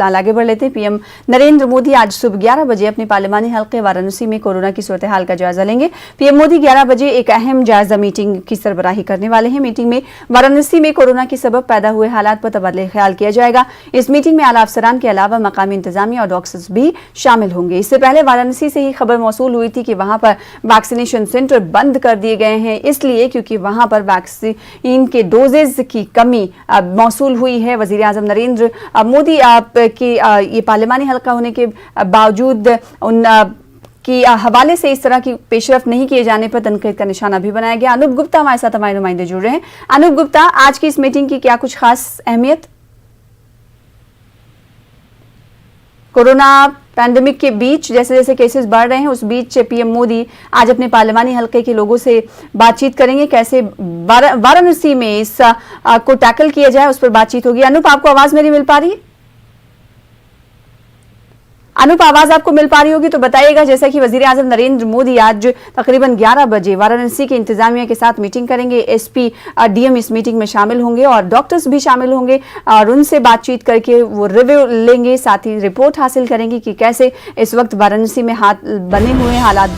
फिलहाल आगे बढ़ लेते हैं। पीएम नरेंद्र मोदी आज सुबह 11 बजे अपने पार्लिमानी हल्के वाराणसी में कोरोना की सूरत हाल का जायजा लेंगे। पीएम मोदी 11 बजे एक अहम जायजा मीटिंग की सरबराही करने वाले हैं। मीटिंग में वाराणसी में कोरोना के सबब पैदा हुए हालात पर तबादले ख्याल किया जाएगा। इस मीटिंग में आला अफसरान के अलावा मकामी इंतजामिया और डॉक्टर्स भी शामिल होंगे। इससे पहले वाराणसी से ही खबर मौसूल हुई थी कि वहां पर वैक्सीनेशन सेंटर बंद कर दिए गए हैं, इसलिए क्योंकि वहां पर वैक्सीन के डोजेज की कमी मौसूल हुई है। वजीर आजम नरेंद्र मोदी के ये पार्लिमानी हल्का होने के बावजूद उन कि हवाले से इस तरह की पेशरफ नहीं किए जाने पर तनकीद का निशाना भी बनाया गया। अनूप गुप्ता हमारे साथ हमारे नुमाइंदे जुड़ रहे हैं। अनूप गुप्ता, आज की इस मीटिंग की क्या कुछ खास अहमियत? कोरोना पैंडेमिक के बीच जैसे जैसे केसेस बढ़ रहे हैं, उस बीच पीएम मोदी आज अपने पार्लिमानी हल्के के लोगों से बातचीत करेंगे। कैसे वाराणसी में इस को टैकल किया जाए, उस पर बातचीत होगी। अनूप, आपको आवाज मेरी मिल पा रही है? अनूप, आवाज आपको मिल पा रही होगी तो बताइएगा। जैसा कि वजीर आजम नरेंद्र मोदी आज तकरीबन 11 बजे वाराणसी के इंतजामिया के साथ मीटिंग करेंगे। एसपी डीएम इस मीटिंग में शामिल होंगे और डॉक्टर्स भी शामिल होंगे और उनसे बातचीत करके वो रिव्यू लेंगे, साथ ही रिपोर्ट हासिल करेंगे कि कैसे इस वक्त वाराणसी में बने हुए हालात